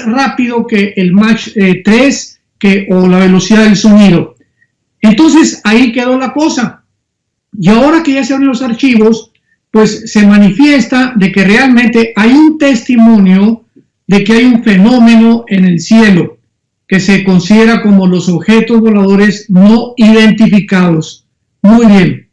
más rápido que el Mach 3 o la velocidad del sonido. Entonces ahí quedó la cosa. Y ahora que ya se abren los archivos, pues se manifiesta de que realmente hay un testimonio de que hay un fenómeno en el cielo que se considera como los objetos voladores no identificados. Muy bien.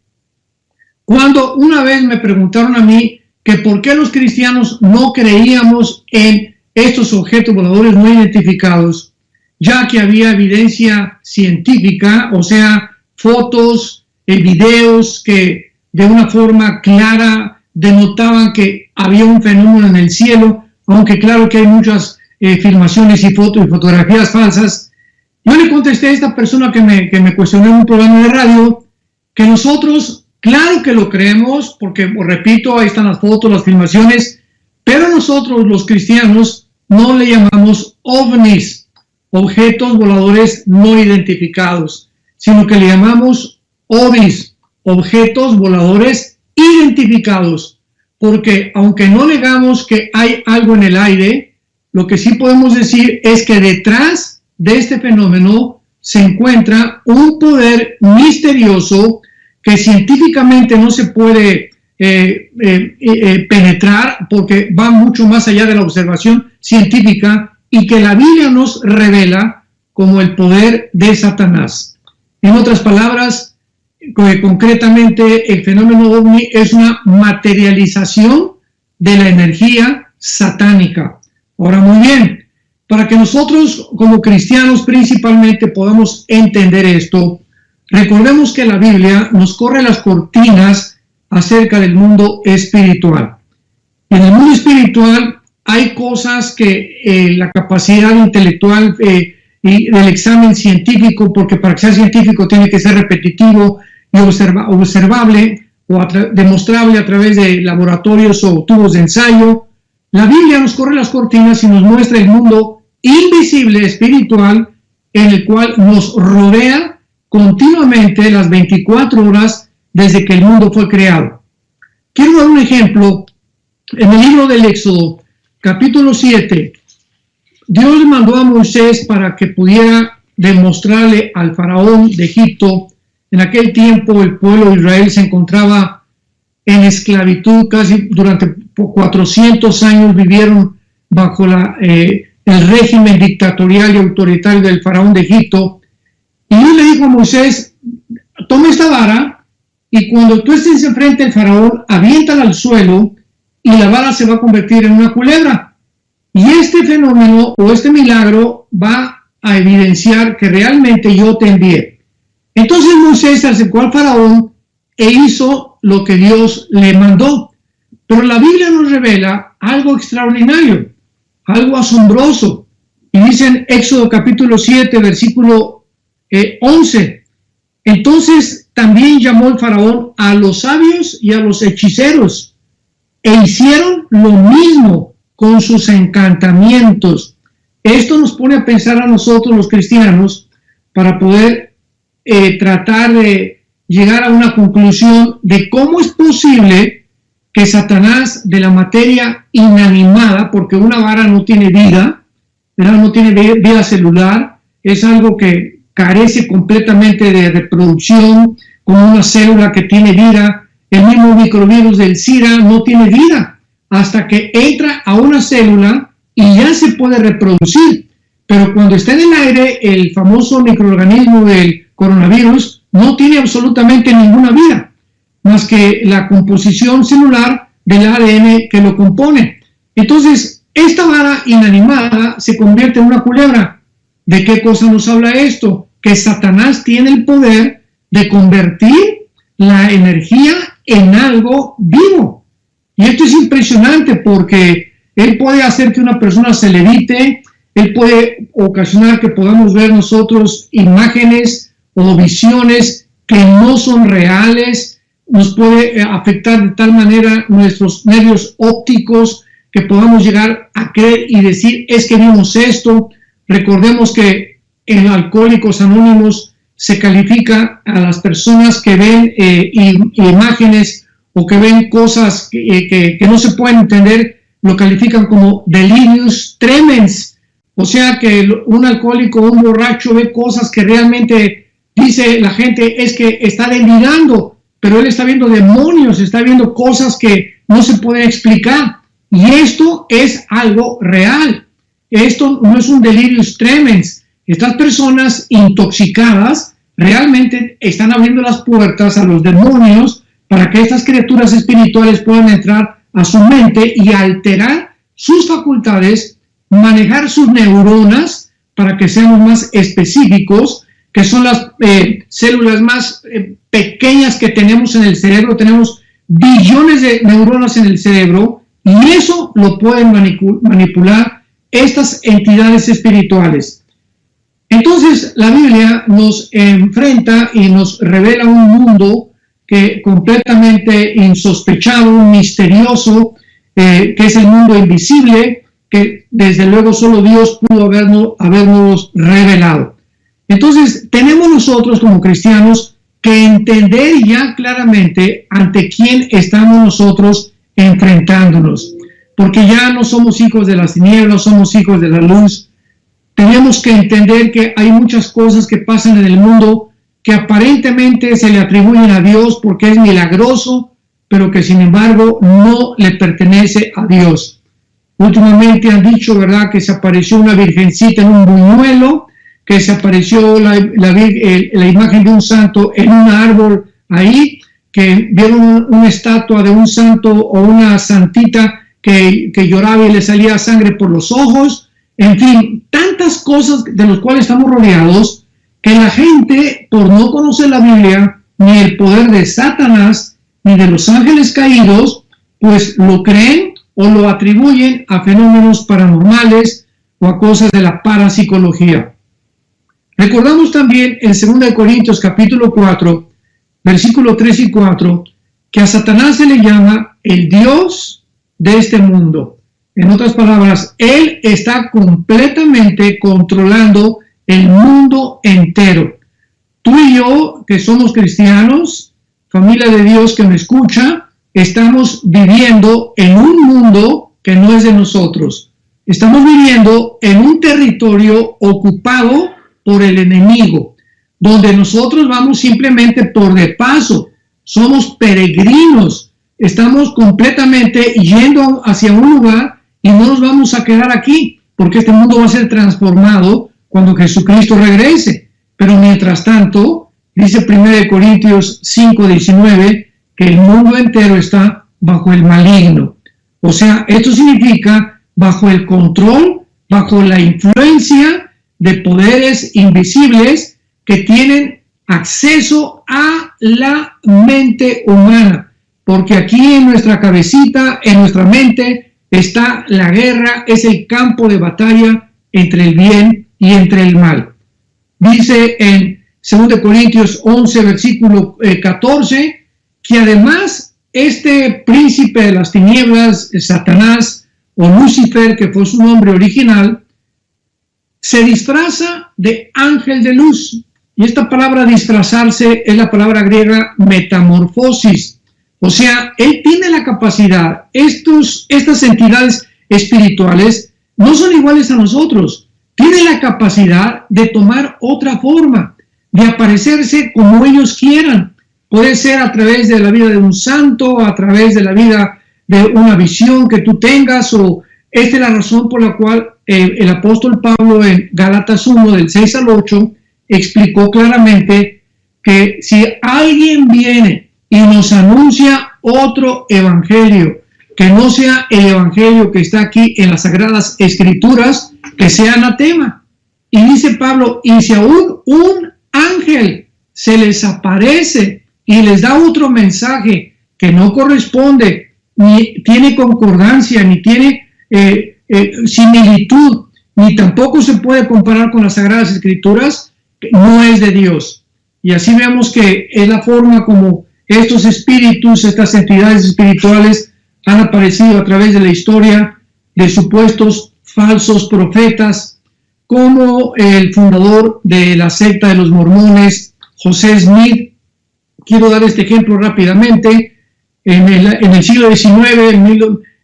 Cuando una vez me preguntaron a mí que por qué los cristianos no creíamos en estos objetos voladores no identificados, ya que había evidencia científica, o sea, fotos, videos que de una forma clara denotaban que había un fenómeno en el cielo, aunque claro que hay muchas filmaciones y fotos y fotografías falsas. Yo le contesté a esta persona que me cuestionó en un programa de radio que nosotros, claro que lo creemos, porque, repito, ahí están las fotos, las filmaciones, pero nosotros los cristianos no le llamamos ovnis, objetos voladores no identificados, sino que le llamamos OVNIs, objetos voladores identificados, porque aunque no negamos que hay algo en el aire, lo que sí podemos decir es que detrás de este fenómeno se encuentra un poder misterioso que científicamente no se puede penetrar porque va mucho más allá de la observación científica y que la Biblia nos revela como el poder de Satanás. En otras palabras, concretamente el fenómeno ovni es una materialización de la energía satánica. Ahora, muy bien, para que nosotros como cristianos principalmente podamos entender esto, recordemos que la Biblia nos corre las cortinas acerca del mundo espiritual. En el mundo espiritual hay cosas que la capacidad intelectual y del examen científico, porque para que sea científico tiene que ser repetitivo y observable o demostrable a través de laboratorios o tubos de ensayo. La Biblia nos corre las cortinas y nos muestra el mundo invisible espiritual en el cual nos rodea continuamente las 24 horas desde que el mundo fue creado. Quiero dar un ejemplo. En el libro del Éxodo, capítulo 7, Dios le mandó a Moisés para que pudiera demostrarle al faraón de Egipto. En aquel tiempo el pueblo de Israel se encontraba en esclavitud, casi durante 400 años vivieron bajo el régimen dictatorial y autoritario del faraón de Egipto. Y Dios le dijo a Moisés, toma esta vara y cuando tú estés enfrente del faraón, aviéntala al suelo y la vara se va a convertir en una culebra. Y este fenómeno o este milagro va a evidenciar que realmente yo te envié. Entonces Moisés se acercó al faraón e hizo lo que Dios le mandó. Pero la Biblia nos revela algo extraordinario, algo asombroso. Y dice en Éxodo capítulo 7, versículo 11. Entonces también llamó el faraón a los sabios y a los hechiceros e hicieron lo mismo con sus encantamientos. Esto nos pone a pensar a nosotros los cristianos para poder tratar de llegar a una conclusión de cómo es posible que Satanás de la materia inanimada, porque una vara no tiene vida, ¿verdad? No tiene vida celular, es algo que carece completamente de reproducción, como una célula que tiene vida. El mismo microvirus del SIDA no tiene vida hasta que entra a una célula y ya se puede reproducir. Pero cuando está en el aire, el famoso microorganismo del coronavirus no tiene absolutamente ninguna vida, más que la composición celular del ADN que lo compone. Entonces, esta vara inanimada se convierte en una culebra. ¿De qué cosa nos habla esto? Que Satanás tiene el poder de convertir la energía en algo vivo. Y esto es impresionante porque él puede hacer que una persona se levite, él puede ocasionar que podamos ver nosotros imágenes o visiones que no son reales, nos puede afectar de tal manera nuestros nervios ópticos que podamos llegar a creer y decir, es que vimos esto. Recordemos que en Alcohólicos Anónimos se califica a las personas que ven imágenes o que ven cosas que no se pueden entender, lo califican como delirious tremens, O sea que un alcohólico, un borracho ve cosas que realmente dice la gente es que está delirando, pero él está viendo demonios, está viendo cosas que no se pueden explicar. Y esto es algo real. Esto no es un delirium tremens. Estas personas intoxicadas realmente están abriendo las puertas a los demonios para que estas criaturas espirituales puedan entrar a su mente y alterar sus facultades, manejar sus neuronas, para que seamos más específicos, que son las células más pequeñas que tenemos en el cerebro. Tenemos billones de neuronas en el cerebro y eso lo pueden manipular estas entidades espirituales. Entonces la Biblia nos enfrenta y nos revela un mundo que completamente insospechado, misterioso, que es el mundo invisible, que desde luego solo Dios pudo habernos revelado. Entonces tenemos nosotros como cristianos que entender ya claramente ante quién estamos nosotros enfrentándonos, porque ya no somos hijos de las tinieblas, somos hijos de la luz. Tenemos que entender que hay muchas cosas que pasan en el mundo que aparentemente se le atribuyen a Dios porque es milagroso, pero que sin embargo no le pertenece a Dios. Últimamente han dicho, ¿verdad?, que se apareció una virgencita en un buñuelo, que se apareció la imagen de un santo en un árbol ahí, que vieron una estatua de un santo o una santita que lloraba y le salía sangre por los ojos. En fin, tantas cosas de las cuales estamos rodeados que la gente, por no conocer la Biblia, ni el poder de Satanás, ni de los ángeles caídos, pues lo creen o lo atribuyen a fenómenos paranormales o a cosas de la parapsicología. Recordamos también en 2 Corintios capítulo 4, versículo 3 y 4, que a Satanás se le llama el Dios de este mundo. En otras palabras, él está completamente controlando el mundo entero. Tú y yo, que somos cristianos, familia de Dios que me escucha, estamos viviendo en un mundo que no es de nosotros. Estamos viviendo en un territorio ocupado por el enemigo, donde nosotros vamos simplemente por de paso, somos peregrinos, estamos completamente yendo hacia un lugar y no nos vamos a quedar aquí, porque este mundo va a ser transformado cuando Jesucristo regrese. Pero mientras tanto, dice 1 Corintios 5:19, que el mundo entero está bajo el maligno. O sea, esto significa bajo el control, bajo la influencia de poderes invisibles que tienen acceso a la mente humana, porque aquí en nuestra cabecita, en nuestra mente, está la guerra, es el campo de batalla entre el bien y entre el mal. Dice en 2 Corintios 11, versículo 14, que además este príncipe de las tinieblas, Satanás o Lucifer, que fue su nombre original, se disfraza de ángel de luz. Y esta palabra disfrazarse es la palabra griega metamorfosis. O sea, él tiene la capacidad, estas entidades espirituales no son iguales a nosotros, tienen la capacidad de tomar otra forma, de aparecerse como ellos quieran. Puede ser a través de la vida de un santo, a través de la vida de una visión que tú tengas, o esta es la razón por la cual el apóstol Pablo en Gálatas 1, del 6 al 8, explicó claramente que si alguien viene y nos anuncia otro evangelio, que no sea el evangelio que está aquí en las Sagradas Escrituras, que sea anatema. Y dice Pablo, y si aún un ángel se les aparece y les da otro mensaje que no corresponde, ni tiene concordancia, ni tiene similitud, ni tampoco se puede comparar con las Sagradas Escrituras, no es de Dios. Y así vemos que es la forma como estos espíritus, estas entidades espirituales han aparecido a través de la historia de supuestos falsos profetas, como el fundador de la secta de los mormones, José Smith. Quiero dar este ejemplo rápidamente. En el siglo XIX,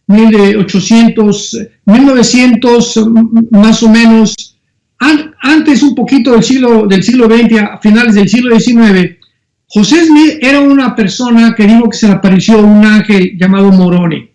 1900 más o menos, antes un poquito del siglo XX, a finales del siglo XIX, José Smith era una persona que dijo que se le apareció un ángel llamado Moroni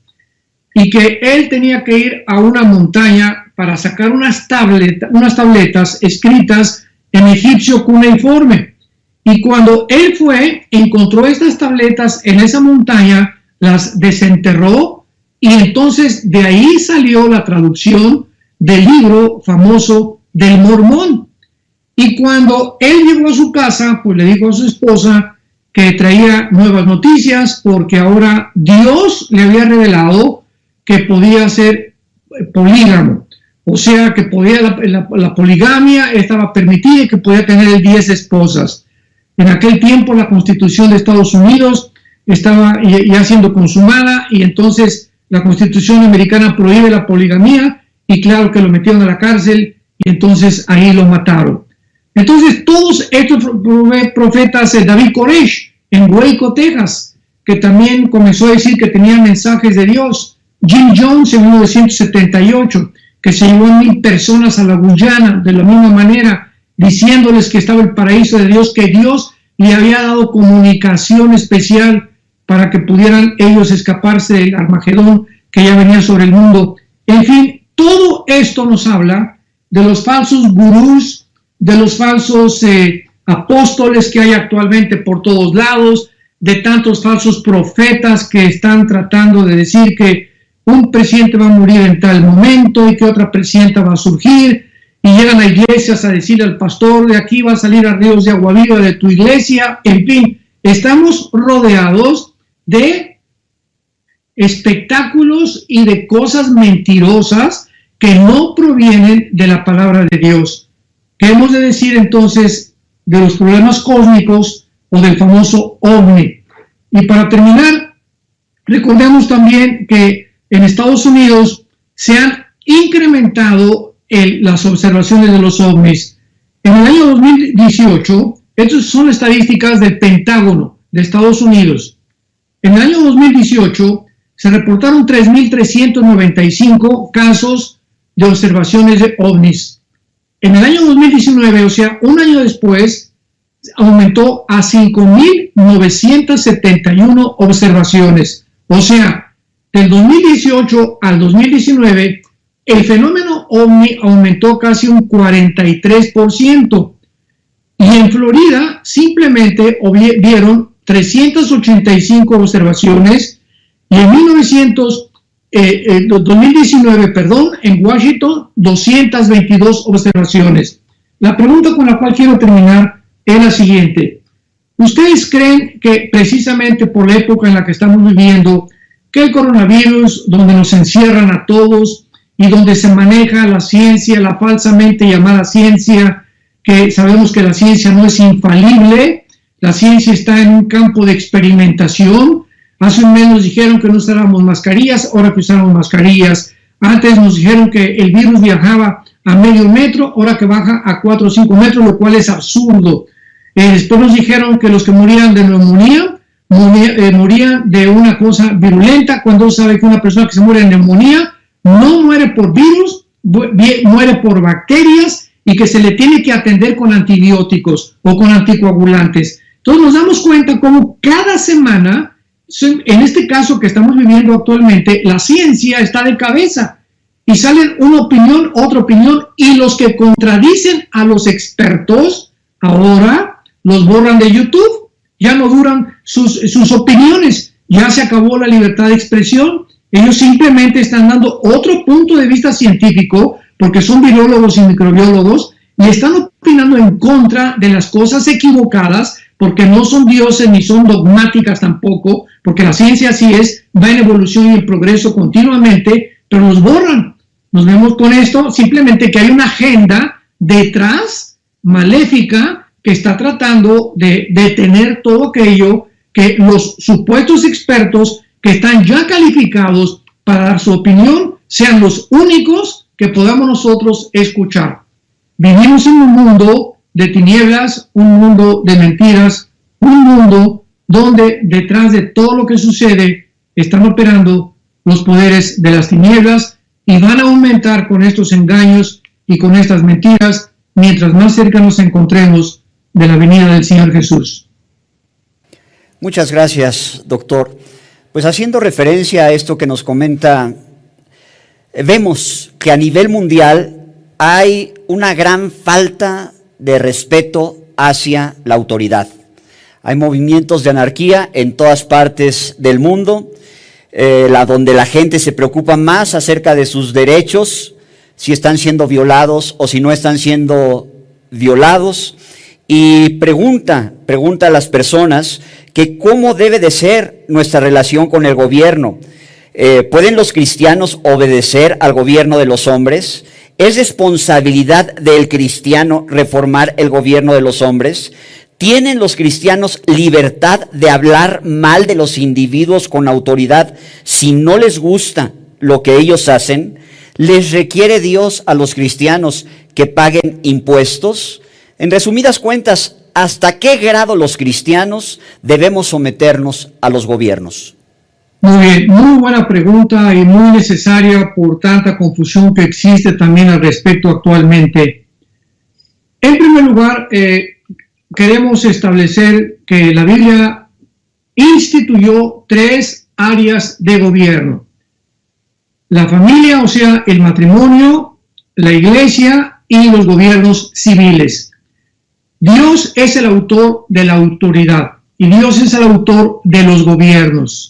y que él tenía que ir a una montaña para sacar unas tabletas escritas en egipcio cuneiforme. Y cuando él fue, encontró estas tabletas en esa montaña, las desenterró y entonces de ahí salió la traducción del libro famoso del Mormón. Y cuando él llegó a su casa, pues le dijo a su esposa que traía nuevas noticias porque ahora Dios le había revelado que podía ser polígamo. O sea, que podía la poligamia estaba permitida y que podía tener 10 esposas. En aquel tiempo la Constitución de Estados Unidos estaba ya siendo consumada y entonces la Constitución americana prohíbe la poligamía y claro que lo metieron a la cárcel y entonces ahí lo mataron. Entonces todos estos profetas, David Koresh en Waco, Texas, que también comenzó a decir que tenía mensajes de Dios, Jim Jones en 1978, que se llevó a 1,000 personas a la Guyana de la misma manera, diciéndoles que estaba el paraíso de Dios, que Dios le había dado comunicación especial para que pudieran ellos escaparse del Armagedón que ya venía sobre el mundo. En fin, todo esto nos habla de los falsos gurús, de los falsos apóstoles que hay actualmente por todos lados, de tantos falsos profetas que están tratando de decir que un presidente va a morir en tal momento y que otra presidenta va a surgir, y llegan a iglesias a decirle al pastor, de aquí va a salir a ríos de agua viva de tu iglesia. En fin, estamos rodeados de espectáculos y de cosas mentirosas que no provienen de la palabra de Dios. ¿Qué hemos de decir entonces de los problemas cósmicos o del famoso ovni? Y para terminar, recordemos también que en Estados Unidos se han incrementado las observaciones de los ovnis. En el año 2018, estas son estadísticas del Pentágono de Estados Unidos. En el año 2018 se reportaron 3.395 casos de observaciones de ovnis. En el año 2019, o sea, un año después, aumentó a 5.971 observaciones. O sea, del 2018 al 2019, el fenómeno ovni aumentó casi un 43%. Y en Florida simplemente vieron 385 observaciones y en 2019, en Washington, 222 observaciones. La pregunta con la cual quiero terminar es la siguiente. ¿Ustedes creen que precisamente por la época en la que estamos viviendo, que el coronavirus, donde nos encierran a todos y donde se maneja la ciencia, la falsamente llamada ciencia, que sabemos que la ciencia no es infalible, la ciencia está en un campo de experimentación? Hace un mes nos dijeron que no usáramos mascarillas, ahora que usamos mascarillas. Antes nos dijeron que el virus viajaba a medio metro, ahora que baja a 4 o 5 metros, lo cual es absurdo. Después nos dijeron que los que morían de neumonía, morían de una cosa virulenta, cuando sabe que una persona que se muere de neumonía no muere por virus, muere por bacterias y que se le tiene que atender con antibióticos o con anticoagulantes. Entonces nos damos cuenta cómo cada semana, en este caso que estamos viviendo actualmente, la ciencia está de cabeza y salen una opinión, otra opinión, y los que contradicen a los expertos ahora los borran de YouTube. Ya no duran sus opiniones, ya se acabó la libertad de expresión. Ellos simplemente están dando otro punto de vista científico porque son virólogos y microbiólogos y están opinando en contra de las cosas equivocadas porque no son dioses ni son dogmáticas tampoco, porque la ciencia así es, va en evolución y en progreso continuamente, pero los borran. Nos vemos con esto, simplemente que hay una agenda detrás, maléfica, que está tratando de detener todo aquello que los supuestos expertos que están ya calificados para dar su opinión sean los únicos que podamos nosotros escuchar. Vivimos en un mundo de tinieblas, un mundo de mentiras, un mundo donde detrás de todo lo que sucede están operando los poderes de las tinieblas y van a aumentar con estos engaños y con estas mentiras mientras más cerca nos encontremos de la venida del Señor Jesús. Muchas gracias, doctor. Pues haciendo referencia a esto que nos comenta, vemos que a nivel mundial hay una gran falta de respeto hacia la autoridad. Hay movimientos de anarquía en todas partes del mundo, donde la gente se preocupa más acerca de sus derechos, si están siendo violados o si no están siendo violados, y pregunta a las personas que cómo debe de ser nuestra relación con el gobierno. ¿Pueden los cristianos obedecer al gobierno de los hombres? ¿Es responsabilidad del cristiano reformar el gobierno de los hombres? ¿Tienen los cristianos libertad de hablar mal de los individuos con autoridad si no les gusta lo que ellos hacen? ¿Les requiere Dios a los cristianos que paguen impuestos? En resumidas cuentas, ¿hasta qué grado los cristianos debemos someternos a los gobiernos? Muy bien, muy buena pregunta y muy necesaria por tanta confusión que existe también al respecto actualmente. En primer lugar, queremos establecer que la Biblia instituyó 3 áreas de gobierno: la familia, o sea, el matrimonio, la iglesia y los gobiernos civiles. Dios es el autor de la autoridad y Dios es el autor de los gobiernos.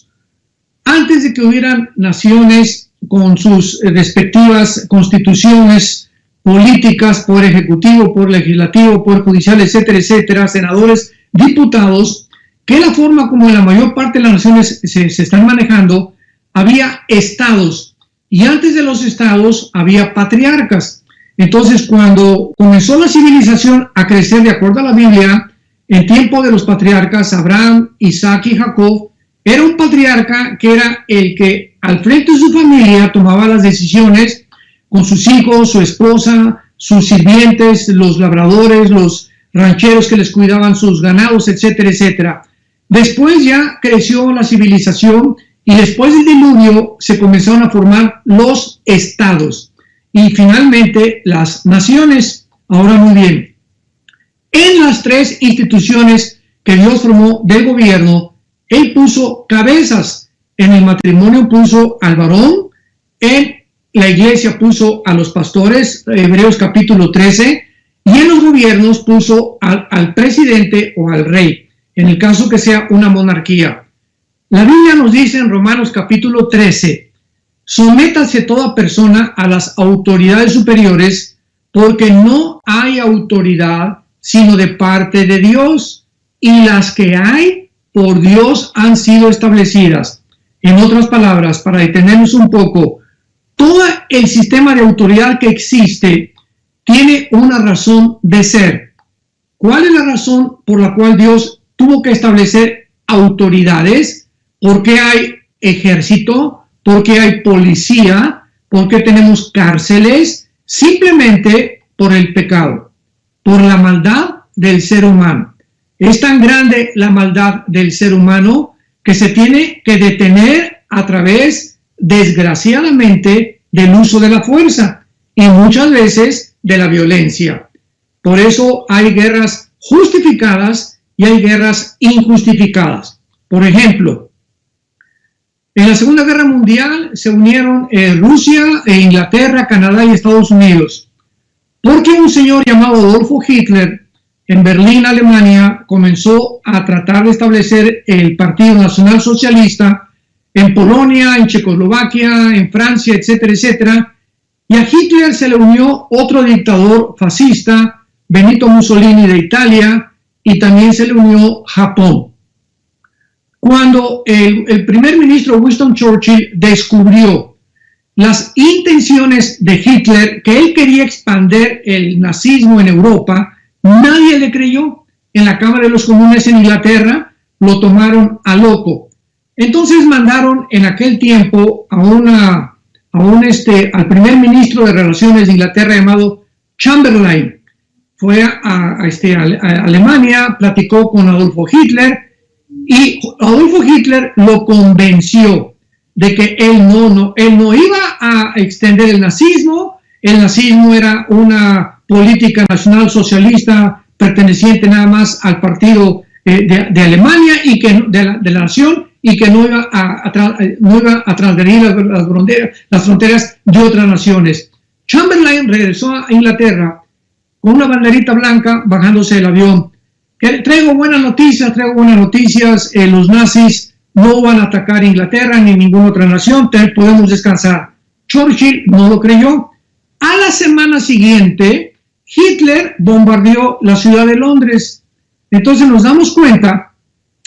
Antes de que hubieran naciones con sus respectivas constituciones políticas, poder ejecutivo, poder legislativo, poder judicial, etcétera, etcétera, senadores, diputados, que la forma como en la mayor parte de las naciones se están manejando, había estados, y antes de los estados había patriarcas. Entonces, cuando comenzó la civilización a crecer de acuerdo a la Biblia, en tiempo de los patriarcas, Abraham, Isaac y Jacob, era un patriarca que era el que al frente de su familia tomaba las decisiones con sus hijos, su esposa, sus sirvientes, los labradores, los rancheros que les cuidaban sus ganados, etcétera, etcétera. Después ya creció la civilización y después del diluvio se comenzaron a formar los estados y finalmente las naciones. Ahora muy bien, en las 3 instituciones que Dios formó del gobierno, Él puso cabezas. En el matrimonio puso al varón, en la iglesia puso a los pastores, Hebreos capítulo 13, y en los gobiernos puso al presidente o al rey, en el caso que sea una monarquía. La Biblia nos dice en Romanos capítulo 13, sométase toda persona a las autoridades superiores, porque no hay autoridad sino de parte de Dios, y las que hay por Dios han sido establecidas. En otras palabras, para detenernos un poco, todo el sistema de autoridad que existe tiene una razón de ser. ¿Cuál es la razón por la cual Dios tuvo que establecer autoridades? ¿Por qué hay ejército? ¿Por qué hay policía? ¿Por qué tenemos cárceles? Simplemente por el pecado, por la maldad del ser humano. Es tan grande la maldad del ser humano que se tiene que detener a través, desgraciadamente, del uso de la fuerza y muchas veces de la violencia. Por eso hay guerras justificadas y hay guerras injustificadas. Por ejemplo, en la Segunda Guerra Mundial se unieron Rusia, Inglaterra, Canadá y Estados Unidos, porque un señor llamado Adolfo Hitler en Berlín, Alemania, comenzó a tratar de establecer el Partido Nacional Socialista en Polonia, en Checoslovaquia, en Francia, etcétera, etcétera. Y a Hitler se le unió otro dictador fascista, Benito Mussolini de Italia, y también se le unió Japón. Cuando el primer ministro Winston Churchill descubrió las intenciones de Hitler, que él quería expandir el nazismo en Europa, nadie le creyó. En la Cámara de los Comunes en Inglaterra lo tomaron a loco. Entonces mandaron en aquel tiempo al primer ministro de Relaciones de Inglaterra llamado Chamberlain. Fue a Alemania, platicó con Adolfo Hitler y Adolfo Hitler lo convenció de que él no iba a extender el nazismo. El nazismo era una política nacional socialista perteneciente nada más al partido de Alemania y que de la nación, y que no iba a transgredir las fronteras de otras naciones. Chamberlain regresó a Inglaterra con una banderita blanca bajándose del avión. Traigo buenas noticias, los nazis no van a atacar Inglaterra ni ninguna otra nación, podemos descansar. Churchill no lo creyó. A la semana siguiente, Hitler bombardeó la ciudad de Londres. Entonces nos damos cuenta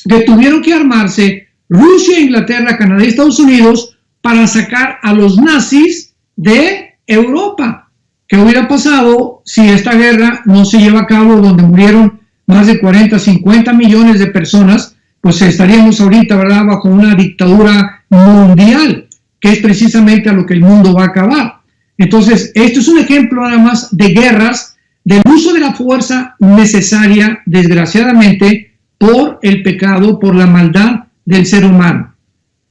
que tuvieron que armarse Rusia, Inglaterra, Canadá y Estados Unidos para sacar a los nazis de Europa. ¿Qué hubiera pasado si esta guerra no se lleva a cabo, donde murieron más de 40, 50 millones de personas? Pues estaríamos ahorita, ¿verdad?, bajo una dictadura mundial, que es precisamente a lo que el mundo va a acabar. Entonces, esto es un ejemplo nada más de guerras, del uso de la fuerza necesaria, desgraciadamente, por el pecado, por la maldad del ser humano.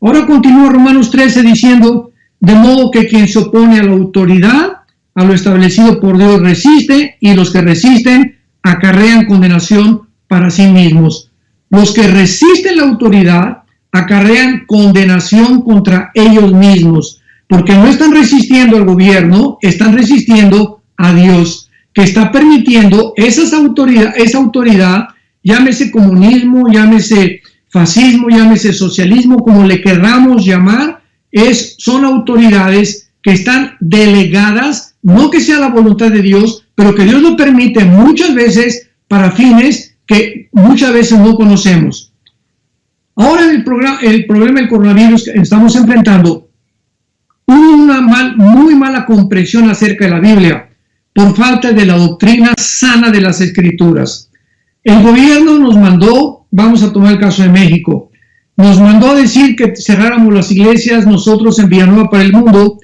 Ahora continúa Romanos 13 diciendo: de modo que quien se opone a la autoridad, a lo establecido por Dios, resiste, y los que resisten acarrean condenación para sí mismos. Los que resisten la autoridad acarrean condenación contra ellos mismos, porque no están resistiendo al gobierno, están resistiendo a Dios, que está permitiendo esa autoridad, llámese comunismo, llámese fascismo, llámese socialismo, como le queramos llamar, son autoridades que están delegadas, no que sea la voluntad de Dios, pero que Dios lo permite muchas veces para fines que muchas veces no conocemos. Ahora el problema del coronavirus que estamos enfrentando, hubo una muy mala comprensión acerca de la Biblia por falta de la doctrina sana de las Escrituras. El gobierno nos mandó, vamos a tomar el caso de México, nos mandó a decir que cerráramos las iglesias nosotros en Villanueva para el Mundo,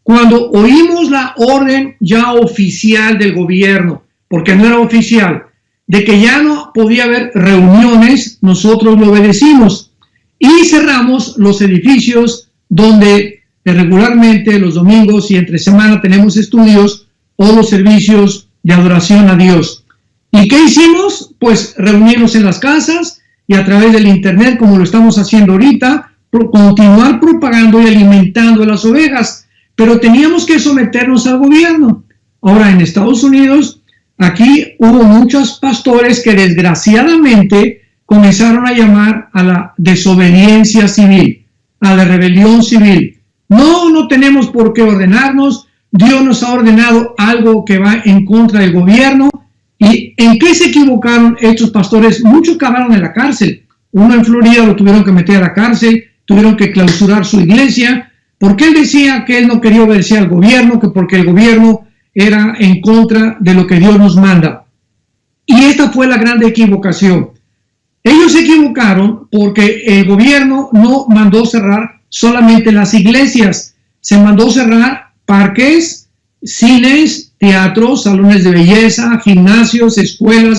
cuando oímos la orden ya oficial del gobierno, porque no era oficial, de que ya no podía haber reuniones, nosotros lo obedecimos y cerramos los edificios donde regularmente los domingos y entre semana tenemos estudios o los servicios de adoración a Dios. ¿Y qué hicimos? Pues reunirnos en las casas y a través del internet, como lo estamos haciendo ahorita, continuar propagando y alimentando a las ovejas, pero teníamos que someternos al gobierno. Ahora en Estados Unidos, aquí hubo muchos pastores que desgraciadamente comenzaron a llamar a la desobediencia civil, a la rebelión civil. No tenemos por qué ordenarnos, Dios nos ha ordenado algo que va en contra del gobierno. ¿Y en qué se equivocaron estos pastores? Muchos acabaron en la cárcel. Uno en Florida lo tuvieron que meter a la cárcel, tuvieron que clausurar su iglesia, porque él decía que él no quería obedecer al gobierno, que porque el gobierno era en contra de lo que Dios nos manda. Y esta fue la gran equivocación. Ellos se equivocaron porque el gobierno no mandó cerrar solamente las iglesias, se mandó cerrar parques, cines, teatros, salones de belleza, gimnasios, escuelas,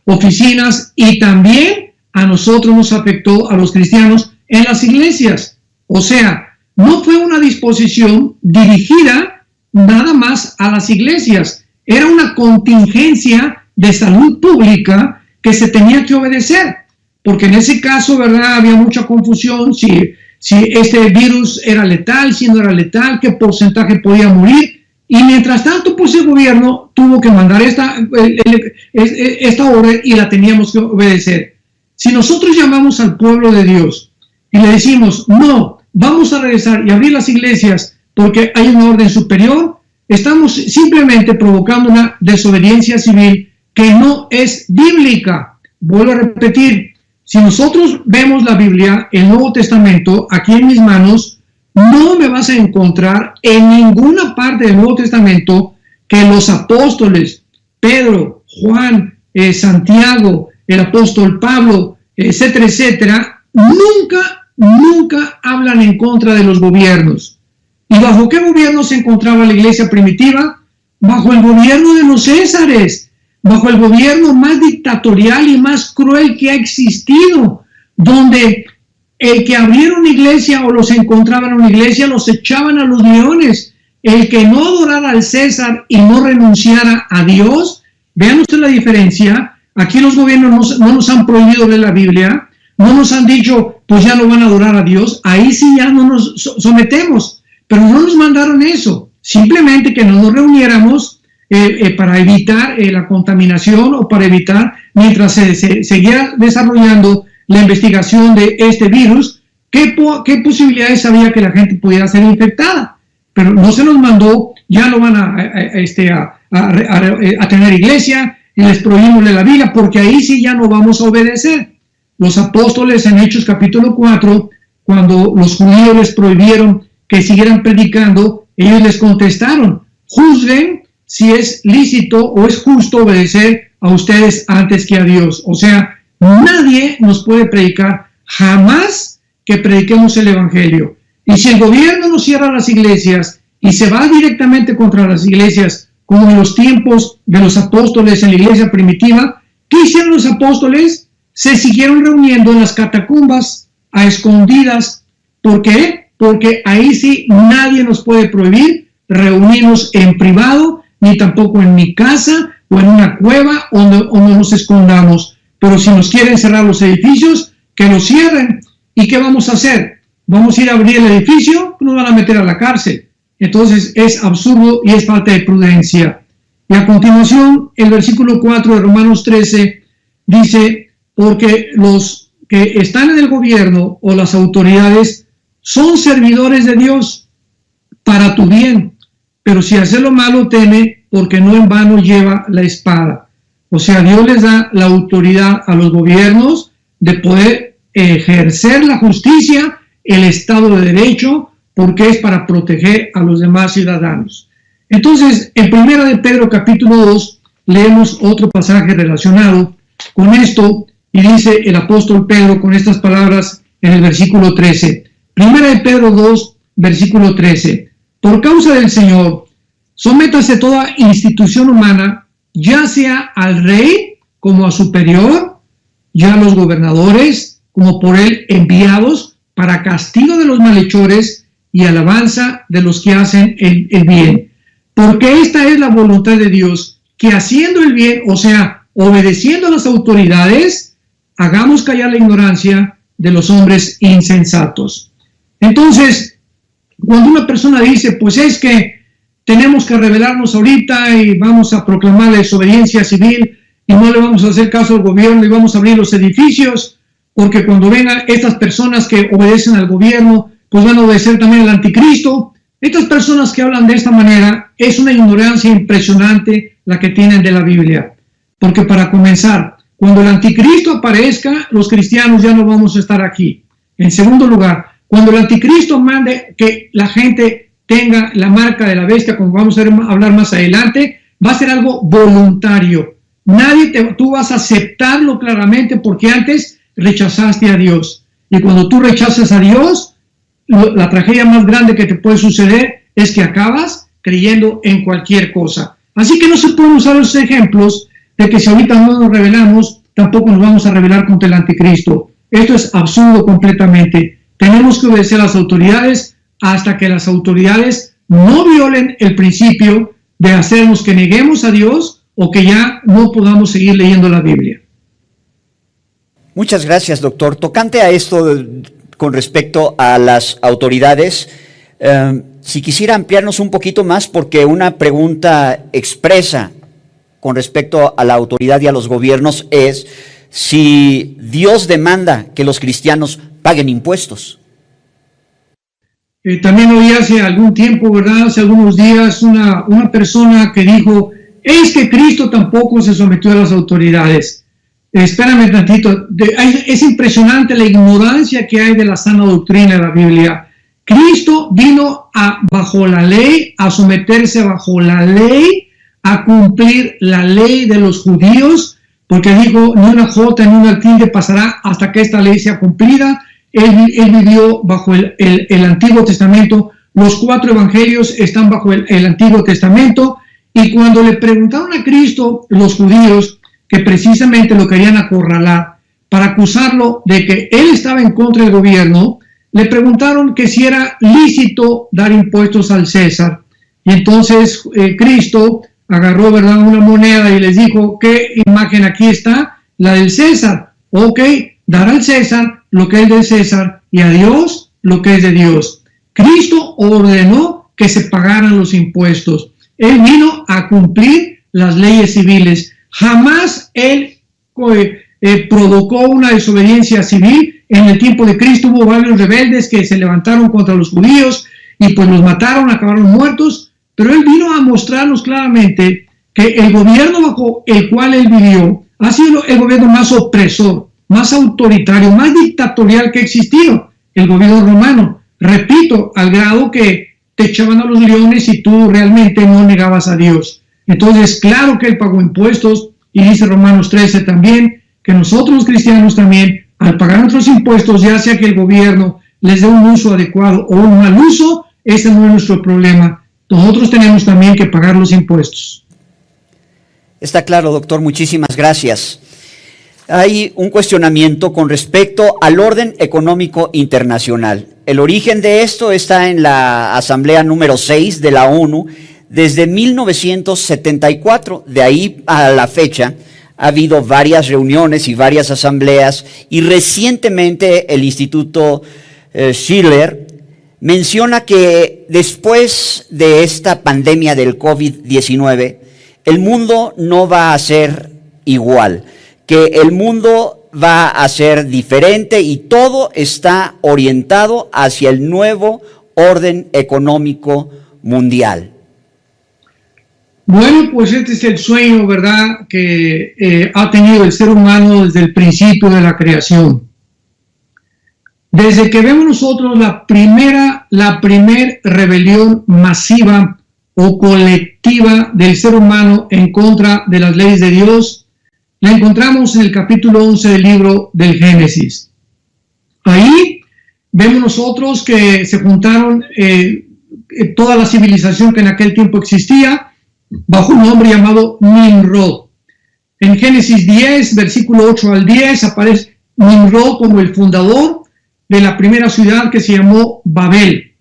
oficinas, y también a nosotros nos afectó, a los cristianos, en las iglesias. O sea, no fue una disposición dirigida nada más a las iglesias, era una contingencia de salud pública que se tenía que obedecer, porque en ese caso, ¿verdad?, había mucha confusión si este virus era letal, si no era letal, qué porcentaje podía morir. Y mientras tanto, pues el gobierno tuvo que mandar esta orden y la teníamos que obedecer. Si nosotros llamamos al pueblo de Dios y le decimos, no, vamos a regresar y abrir las iglesias porque hay una orden superior, estamos simplemente provocando una desobediencia civil que no es bíblica. Vuelvo a repetir, si nosotros vemos la Biblia, el Nuevo Testamento, aquí en mis manos, no me vas a encontrar en ninguna parte del Nuevo Testamento que los apóstoles, Pedro, Juan, Santiago, el apóstol Pablo, etcétera, etcétera, nunca hablan en contra de los gobiernos. ¿Y bajo qué gobierno se encontraba la iglesia primitiva? Bajo el gobierno de los Césares, bajo el gobierno más dictatorial y más cruel que ha existido, donde el que abriera una iglesia o los encontraba en una iglesia, los echaban a los leones. El que no adorara al César y no renunciara a Dios, vean ustedes la diferencia. Aquí los gobiernos no nos han prohibido leer la Biblia, no nos han dicho, pues ya no van a adorar a Dios, ahí sí ya no nos sometemos, pero no nos mandaron eso, simplemente que no nos reuniéramos para evitar la contaminación o para evitar, mientras se seguía desarrollando la investigación de este virus, qué posibilidades había que la gente pudiera ser infectada. Pero no se nos mandó, ya no van a tener iglesia y les prohibimos la Biblia, porque ahí sí ya no vamos a obedecer. Los apóstoles en Hechos capítulo 4, cuando los judíos les prohibieron que siguieran predicando, ellos les contestaron, juzguen si es lícito o es justo obedecer a ustedes antes que a Dios. O sea, nadie nos puede predicar jamás que prediquemos el Evangelio. Y si el gobierno nos cierra las iglesias y se va directamente contra las iglesias, como en los tiempos de los apóstoles en la iglesia primitiva, ¿qué hicieron los apóstoles? Se siguieron reuniendo en las catacumbas, a escondidas. ¿Por qué? Porque ahí sí nadie nos puede prohibir reunirnos en privado, ni tampoco en mi casa o en una cueva donde nos escondamos. Pero si nos quieren cerrar los edificios, que los cierren. ¿Y qué vamos a hacer? ¿Vamos a ir a abrir el edificio? Nos van a meter a la cárcel. Entonces es absurdo y es falta de prudencia. Y a continuación, el versículo 4 de Romanos 13 dice, porque los que están en el gobierno o las autoridades son servidores de Dios para tu bien, pero si hace lo malo teme, porque no en vano lleva la espada. O sea, Dios les da la autoridad a los gobiernos de poder ejercer la justicia, el Estado de Derecho, porque es para proteger a los demás ciudadanos. Entonces, en 1 de Pedro capítulo 2, leemos otro pasaje relacionado con esto, y dice el apóstol Pedro con estas palabras en el versículo 13. 1 de Pedro 2, versículo 13. Por causa del Señor, sométase toda institución humana, ya sea al rey como a superior, ya a los gobernadores como por él enviados para castigo de los malhechores y alabanza de los que hacen el bien. Porque esta es la voluntad de Dios, que haciendo el bien, o sea, obedeciendo a las autoridades, hagamos callar la ignorancia de los hombres insensatos. Entonces, cuando una persona dice, pues es que tenemos que rebelarnos ahorita y vamos a proclamar la desobediencia civil y no le vamos a hacer caso al gobierno y vamos a abrir los edificios, porque cuando vengan estas personas que obedecen al gobierno, pues van a obedecer también al anticristo. Estas personas que hablan de esta manera, es una ignorancia impresionante la que tienen de la Biblia. Porque para comenzar, cuando el anticristo aparezca, los cristianos ya no vamos a estar aquí. En segundo lugar, cuando el anticristo mande que la gente tenga la marca de la bestia, como vamos a hablar más adelante, va a ser algo voluntario. Tú vas a aceptarlo claramente porque antes rechazaste a Dios. Y cuando tú rechazas a Dios, la tragedia más grande que te puede suceder es que acabas creyendo en cualquier cosa. Así que no se pueden usar esos ejemplos de que si ahorita no nos rebelamos, tampoco nos vamos a rebelar contra el anticristo. Esto es absurdo completamente. Tenemos que obedecer a las autoridades hasta que las autoridades no violen el principio de hacernos que neguemos a Dios o que ya no podamos seguir leyendo la Biblia. Muchas gracias, doctor. Tocante a esto con respecto a las autoridades, si quisiera ampliarnos un poquito más, porque una pregunta expresa con respecto a la autoridad y a los gobiernos es si Dios demanda que los cristianos paguen impuestos. También oí hace algún tiempo, ¿verdad? Hace algunos días una persona que dijo, es que Cristo tampoco se sometió a las autoridades. Espérame tantito, es impresionante la ignorancia que hay de la sana doctrina de la Biblia. Cristo vino bajo la ley, a someterse bajo la ley, a cumplir la ley de los judíos, porque dijo, ni una jota ni una tilde pasará hasta que esta ley sea cumplida. Él vivió bajo el Antiguo Testamento, los 4 evangelios están bajo el Antiguo Testamento, y cuando le preguntaron a Cristo los judíos, que precisamente lo querían acorralar, para acusarlo de que él estaba en contra del gobierno, le preguntaron que si era lícito dar impuestos al César. Y entonces Cristo agarró, ¿verdad?, una moneda y les dijo: ¿qué imagen aquí está? La del César. Ok, dar al César lo que es del César y a Dios lo que es de Dios. Cristo ordenó que se pagaran los impuestos. Él vino a cumplir las leyes civiles. Jamás él provocó una desobediencia civil. En el tiempo de Cristo hubo varios rebeldes que se levantaron contra los judíos y pues los mataron, acabaron muertos, pero él vino a mostrarnos claramente que el gobierno bajo el cual él vivió ha sido el gobierno más opresor, más autoritario, más dictatorial que ha existido, el gobierno romano. Repito, al grado que te echaban a los leones y tú realmente no negabas a Dios. Entonces, claro que él pagó impuestos, y dice Romanos 13 también, que nosotros los cristianos también, al pagar nuestros impuestos, ya sea que el gobierno les dé un uso adecuado o un mal uso, ese no es nuestro problema. Nosotros tenemos también que pagar los impuestos. Está claro, doctor, muchísimas gracias. Hay un cuestionamiento con respecto al orden económico internacional. El origen de esto está en la Asamblea número 6 de la ONU desde 1974. De ahí a la fecha ha habido varias reuniones y varias asambleas, y recientemente el Instituto Schiller menciona que después de esta pandemia del COVID-19, el mundo no va a ser igual, que el mundo va a ser diferente y todo está orientado hacia el nuevo orden económico mundial. Bueno, pues este es el sueño, ¿verdad?, que ha tenido el ser humano desde el principio de la creación. Desde que vemos nosotros la primer rebelión masiva o colectiva del ser humano en contra de las leyes de Dios, la encontramos en el capítulo 11 del libro del Génesis. Ahí vemos nosotros que se juntaron toda la civilización que en aquel tiempo existía bajo un hombre llamado Nimrod. En Génesis 10, versículo 8 al 10, aparece Nimrod como el fundador de la primera ciudad que se llamó Babel,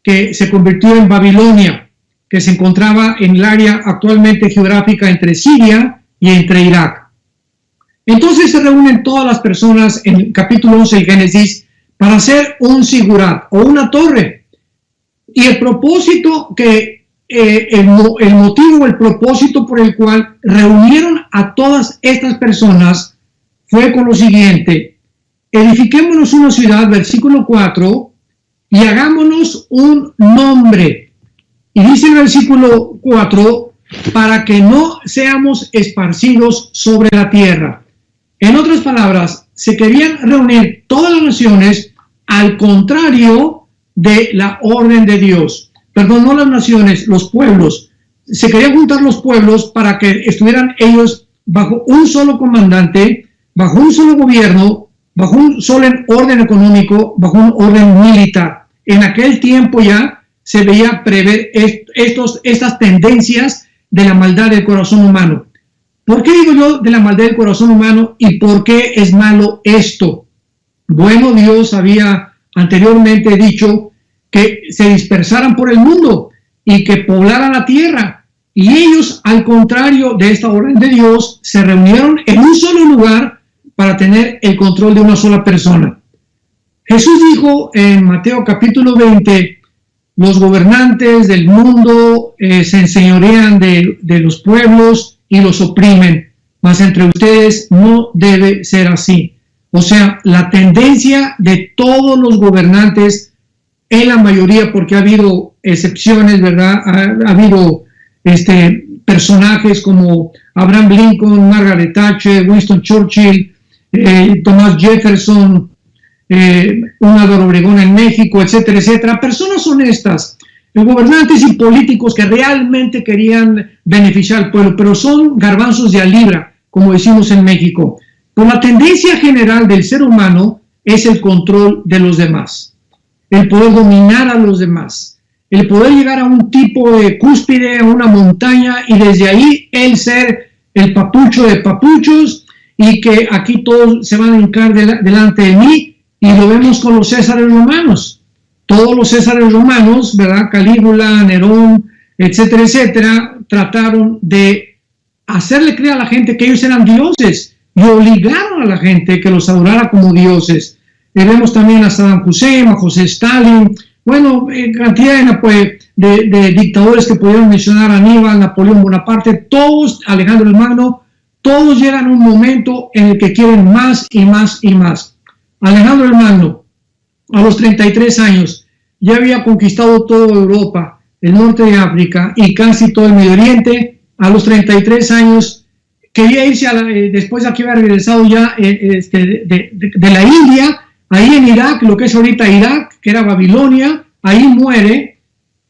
que se convirtió en Babilonia, que se encontraba en el área actualmente geográfica entre Siria y entre Irak. Entonces se reúnen todas las personas en el capítulo 11 de Génesis para hacer un sigurat o una torre. Y el propósito el motivo, el propósito por el cual reunieron a todas estas personas fue con lo siguiente: edifiquémonos una ciudad, versículo 4, y hagámonos un nombre. Y dice el versículo 4, para que no seamos esparcidos sobre la tierra. En otras palabras, se querían reunir todas las naciones al contrario de la orden de Dios. Perdón, no las naciones, los pueblos. Se querían juntar los pueblos para que estuvieran ellos bajo un solo comandante, bajo un solo gobierno, bajo un solo orden económico, bajo un orden militar. En aquel tiempo ya se veía prever estas tendencias de la maldad del corazón humano. ¿Por qué digo yo de la maldad del corazón humano y por qué es malo esto? Bueno, Dios había anteriormente dicho que se dispersaran por el mundo y que poblaran la tierra. Y ellos, al contrario de esta orden de Dios, se reunieron en un solo lugar para tener el control de una sola persona. Jesús dijo en Mateo capítulo 20, los gobernantes del mundo se enseñorean de los pueblos y los oprimen, mas entre ustedes no debe ser así. O sea, la tendencia de todos los gobernantes, en la mayoría, porque ha habido excepciones, ¿verdad? Ha habido personajes como Abraham Lincoln, Margaret Thatcher, Winston Churchill, Thomas Jefferson, un Álvaro Obregón en México, etcétera, etcétera. Personas honestas, gobernantes y políticos que realmente querían beneficiar al pueblo, pero son garbanzos de a libra, como decimos en México. Por la tendencia general del ser humano es el control de los demás, el poder dominar a los demás, el poder llegar a un tipo de cúspide, a una montaña, y desde ahí el ser el papucho de papuchos y que aquí todos se van a hincar delante de mí, y lo vemos con los Césares romanos. Todos los Césares romanos, ¿verdad? Calígula, Nerón, etcétera, etcétera, trataron de hacerle creer a la gente que ellos eran dioses y obligaron a la gente que los adorara como dioses. Vemos también a Saddam Hussein, a José Stalin, bueno, cantidad de dictadores que pudieron mencionar, Aníbal, Napoleón Bonaparte, todos, Alejandro el Magno, todos llegan a un momento en el que quieren más y más y más. Alejandro el Magno, a los 33 años, ya había conquistado toda Europa, el norte de África y casi todo el Medio Oriente. A los 33 años quería irse, después de que había regresado ya de la India, ahí en Irak, lo que es ahorita Irak, que era Babilonia, ahí muere.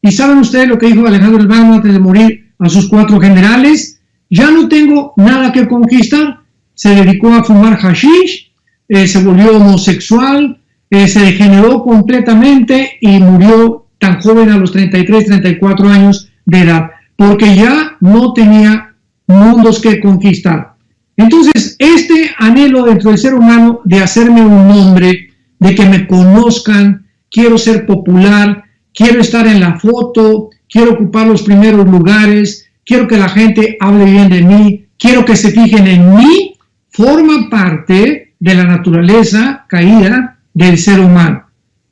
¿Y saben ustedes lo que dijo Alejandro el Magno antes de morir a sus 4 generales? Ya no tengo nada que conquistar. Se dedicó a fumar hashish, se volvió homosexual, se degeneró completamente y murió tan joven, a los 33, 34 años de edad, porque ya no tenía mundos que conquistar. Entonces, este anhelo dentro del ser humano de hacerme un nombre, de que me conozcan, quiero ser popular, quiero estar en la foto, quiero ocupar los primeros lugares, quiero que la gente hable bien de mí, quiero que se fijen en mí, forma parte de la naturaleza caída del ser humano.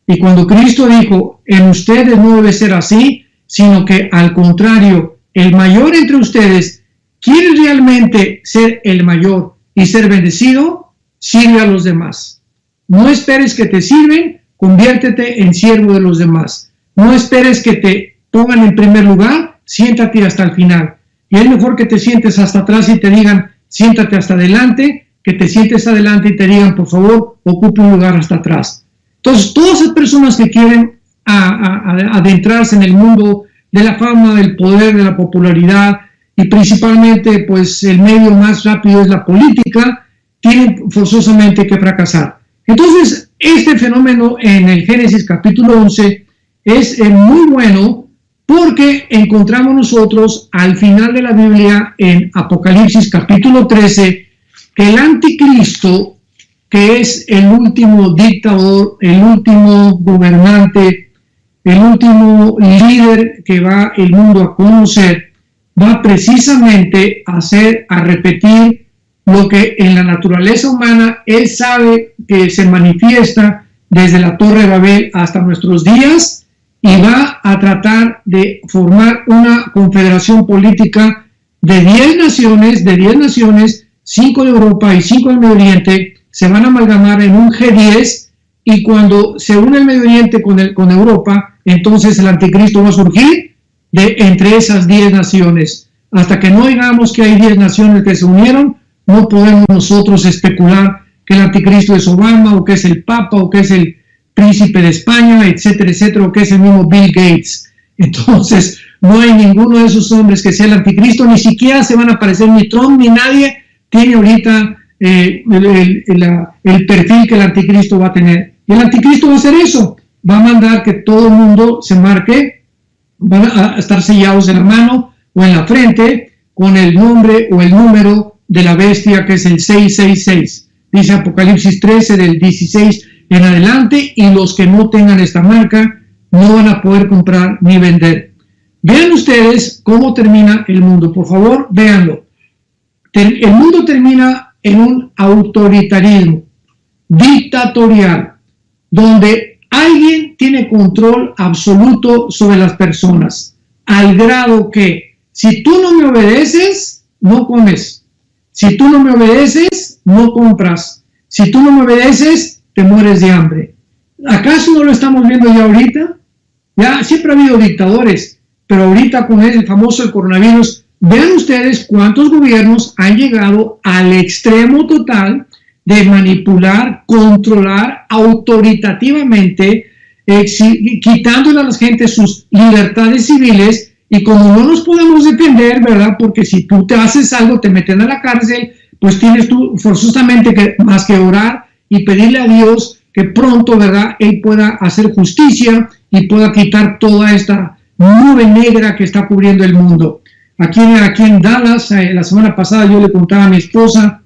Y cuando Cristo dijo, en ustedes no debe ser así, sino que al contrario, el mayor entre ustedes quiere realmente ser el mayor y ser bendecido, sirve a los demás. No esperes que te sirven, conviértete en siervo de los demás. No esperes que te pongan en primer lugar, siéntate hasta el final. Y es mejor que te sientes hasta atrás y te digan, siéntate hasta adelante, que te sientes adelante y te digan, por favor, ocupe un lugar hasta atrás. Entonces, todas esas personas que quieren adentrarse en el mundo de la fama, del poder, de la popularidad, y principalmente, pues, el medio más rápido es la política, tienen forzosamente que fracasar. Entonces, este fenómeno en el Génesis capítulo 11 es muy bueno, porque encontramos nosotros al final de la Biblia, en Apocalipsis capítulo 13, que el anticristo, que es el último dictador, el último gobernante, el último líder que va el mundo a conocer, va precisamente a repetir lo que en la naturaleza humana él sabe que se manifiesta desde la Torre de Babel hasta nuestros días, y va a tratar de formar una confederación política de 10 naciones, 5 de Europa y 5 del Medio Oriente, se van a amalgamar en un G10, y cuando se une el Medio Oriente con Europa, entonces el anticristo va a surgir entre esas 10 naciones. Hasta que no digamos que hay 10 naciones que se unieron, no podemos nosotros especular que el anticristo es Obama, o que es el Papa, o que es el príncipe de España, etcétera, etcétera, o que es el mismo Bill Gates. Entonces, no hay ninguno de esos hombres que sea el anticristo, ni siquiera se van a aparecer ni Trump ni nadie tiene ahorita el perfil que el anticristo va a tener. Y el anticristo va a hacer eso, va a mandar que todo el mundo se marque, van a estar sellados en la mano o en la frente con el nombre o el número de la bestia, que es el 666. Dice Apocalipsis 13 del 16 en adelante, y los que no tengan esta marca no van a poder comprar ni vender. Vean ustedes cómo termina el mundo, por favor, véanlo. El mundo termina en un autoritarismo dictatorial, donde alguien tiene control absoluto sobre las personas, al grado que si tú no me obedeces, no comes. Si tú no me obedeces, no compras. Si tú no me obedeces, te mueres de hambre. ¿Acaso no lo estamos viendo ya ahorita? Ya siempre ha habido dictadores, pero ahorita con el famoso coronavirus, vean ustedes cuántos gobiernos han llegado al extremo total de manipular, controlar autoritativamente, quitándole a la gente sus libertades civiles. Y como no nos podemos defender, ¿verdad? Porque si tú te haces algo, te meten a la cárcel, pues tienes tú forzosamente más que orar y pedirle a Dios que pronto, ¿verdad?, Él pueda hacer justicia y pueda quitar toda esta nube negra que está cubriendo el mundo. Aquí en Dallas, la semana pasada yo le contaba a mi esposa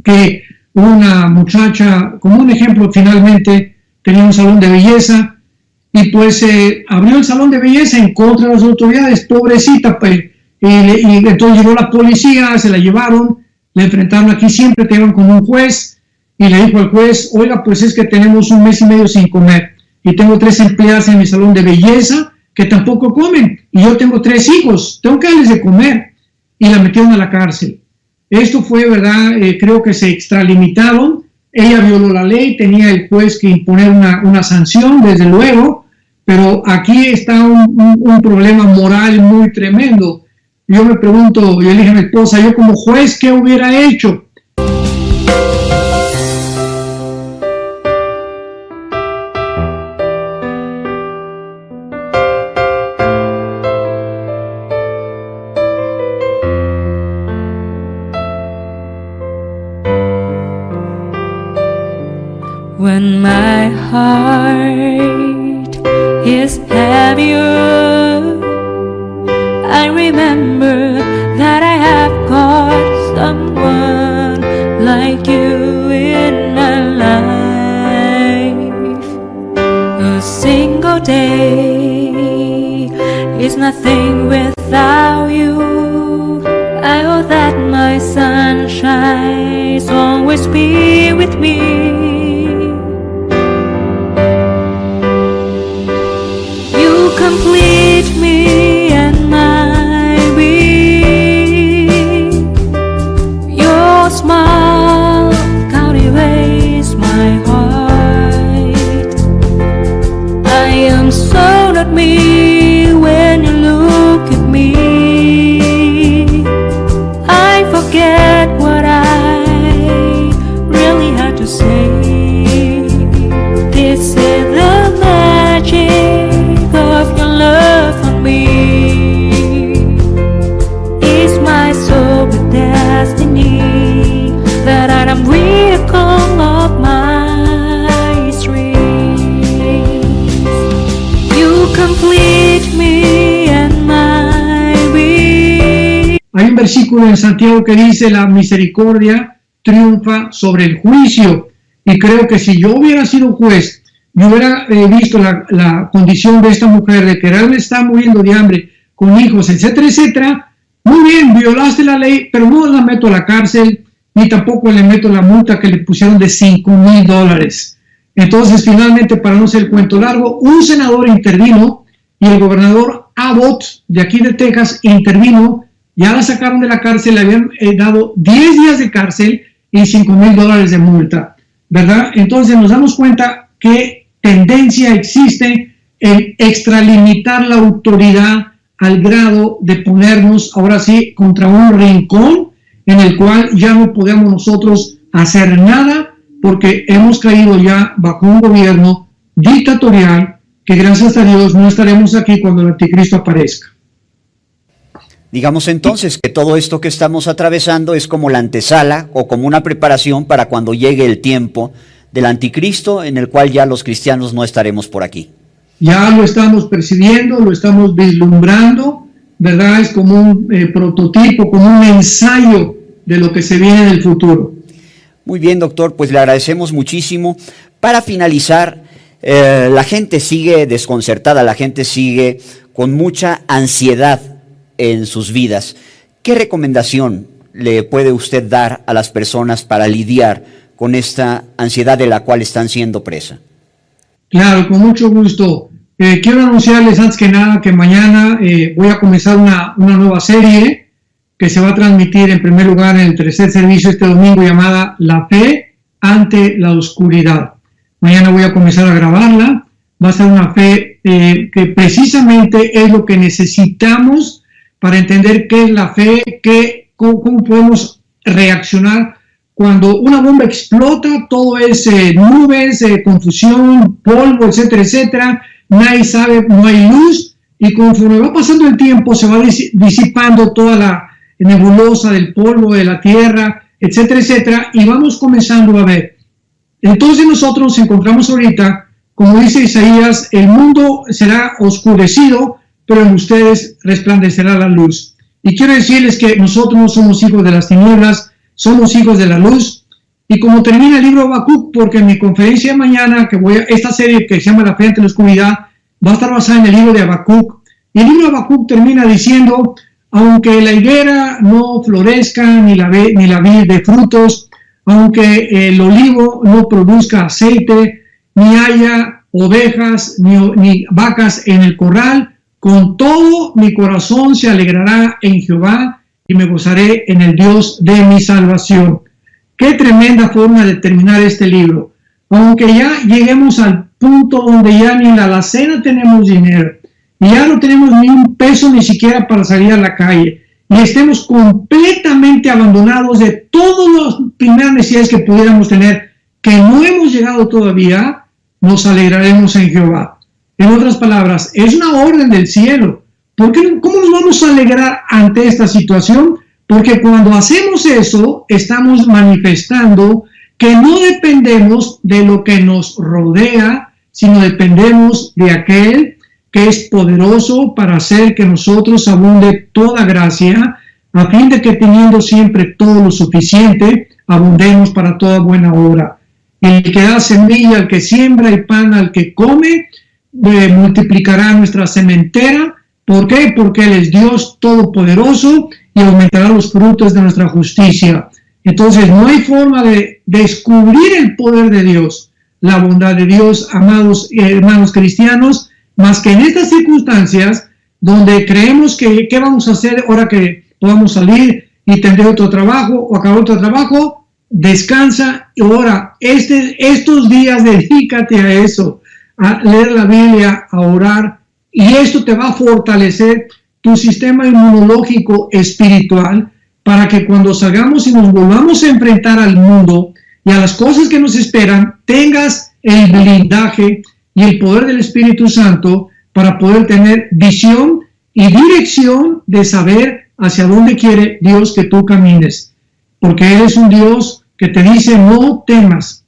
que una muchacha, como un ejemplo, finalmente tenía un salón de belleza y pues abrió el salón de belleza en contra de las autoridades, pobrecita, pues, y entonces llegó la policía, se la llevaron, la enfrentaron aquí, siempre te llevan con un juez y le dijo al juez, oiga, pues es que tenemos 1 mes y medio sin comer y tengo 3 empleadas en mi salón de belleza que tampoco comen y yo tengo 3 hijos, tengo que darles de comer, y la metieron a la cárcel. Esto fue, ¿verdad? Creo que se extralimitaron, ella violó la ley, tenía el juez que imponer una sanción, desde luego, pero aquí está un problema moral muy tremendo. Yo me pregunto, yo le dije a mi esposa, yo como juez, ¿qué hubiera hecho? When my heart is heavier, I remember that I have got someone like you in my life. A single day is nothing without you. I hope that my sunshine always be with me. Complete me and my being. Your smile cultivates my heart. I am so not me when you look at me. I forget what I really had to say. This is the magic of your love for me. Is my soul the destiny that I am vehicle of my dreams? You complete me and my being. Hay un versículo en Santiago que dice, la misericordia triunfa sobre el juicio, y creo que si yo hubiera sido juez, yo hubiera visto la condición de esta mujer, de que realmente está muriendo de hambre, con hijos, etcétera, etcétera. Muy bien, violaste la ley, pero no la meto a la cárcel, ni tampoco le meto la multa que le pusieron de $5,000. Entonces, finalmente, para no hacer el cuento largo, un senador intervino y el gobernador Abbott, de aquí de Texas, intervino, ya la sacaron de la cárcel, le habían dado 10 días de cárcel y $5,000 de multa, ¿verdad? Entonces, nos damos cuenta que tendencia existe en extralimitar la autoridad al grado de ponernos ahora sí contra un rincón en el cual ya no podemos nosotros hacer nada porque hemos caído ya bajo un gobierno dictatorial que gracias a Dios no estaremos aquí cuando el anticristo aparezca. Digamos entonces que todo esto que estamos atravesando es como la antesala o como una preparación para cuando llegue el tiempo del anticristo, en el cual ya los cristianos no estaremos por aquí. Ya lo estamos percibiendo, lo estamos vislumbrando, ¿verdad? Es como un prototipo, como un ensayo de lo que se viene en el futuro. Muy bien, doctor, pues le agradecemos muchísimo. Para finalizar, la gente sigue desconcertada, la gente sigue con mucha ansiedad en sus vidas. ¿Qué recomendación le puede usted dar a las personas para lidiar con esta ansiedad de la cual están siendo presa? Claro, con mucho gusto. Quiero anunciarles antes que nada que mañana voy a comenzar una nueva serie que se va a transmitir en primer lugar en el tercer servicio este domingo, llamada La Fe ante la Oscuridad. Mañana voy a comenzar a grabarla. Va a ser una fe que precisamente es lo que necesitamos para entender qué es la fe, cómo podemos reaccionar cuando una bomba explota. Todo es nubes, confusión, polvo, etcétera, etcétera. Nadie sabe, no hay luz, y conforme va pasando el tiempo se va disipando toda la nebulosa del polvo de la tierra, etcétera, etcétera, y vamos comenzando a ver. Entonces nosotros nos encontramos ahorita, como dice Isaías, el mundo será oscurecido, pero en ustedes resplandecerá la luz. Y quiero decirles que nosotros no somos hijos de las tinieblas, somos hijos de la luz. Y como termina el libro de Habacuc, porque en mi conferencia de mañana, esta serie que se llama La fe ante la oscuridad, va a estar basada en el libro de Habacuc. Y el libro de Habacuc termina diciendo, aunque la higuera no florezca, ni la vid de frutos, aunque el olivo no produzca aceite, ni haya ovejas ni vacas en el corral, con todo mi corazón se alegrará en Jehová y me gozaré en el Dios de mi salvación. Qué tremenda forma de terminar este libro. Aunque ya lleguemos al punto donde ya ni en la alacena tenemos dinero, y ya no tenemos ni un peso ni siquiera para salir a la calle, y estemos completamente abandonados de todas las primeras necesidades que pudiéramos tener, que no hemos llegado todavía, nos alegraremos en Jehová. En otras palabras, es una orden del cielo. ¿Cómo nos vamos a alegrar ante esta situación? Porque cuando hacemos eso, estamos manifestando que no dependemos de lo que nos rodea, sino dependemos de aquel que es poderoso para hacer que nosotros abunde toda gracia, a fin de que teniendo siempre todo lo suficiente, abundemos para toda buena obra. El que da semilla al que siembra y pan al que come, multiplicará nuestra sementera. ¿Por qué? Porque Él es Dios todopoderoso y aumentará los frutos de nuestra justicia. Entonces no hay forma de descubrir el poder de Dios, la bondad de Dios, amados hermanos cristianos, más que en estas circunstancias donde creemos que ¿qué vamos a hacer ahora que podamos salir y tener otro trabajo o acabar otro trabajo? Descansa y ora. Estos días dedícate a eso, a leer la Biblia, a orar, y esto te va a fortalecer tu sistema inmunológico espiritual para que cuando salgamos y nos volvamos a enfrentar al mundo y a las cosas que nos esperan, tengas el blindaje y el poder del Espíritu Santo para poder tener visión y dirección de saber hacia dónde quiere Dios que tú camines. Porque Él es un Dios que te dice no temas.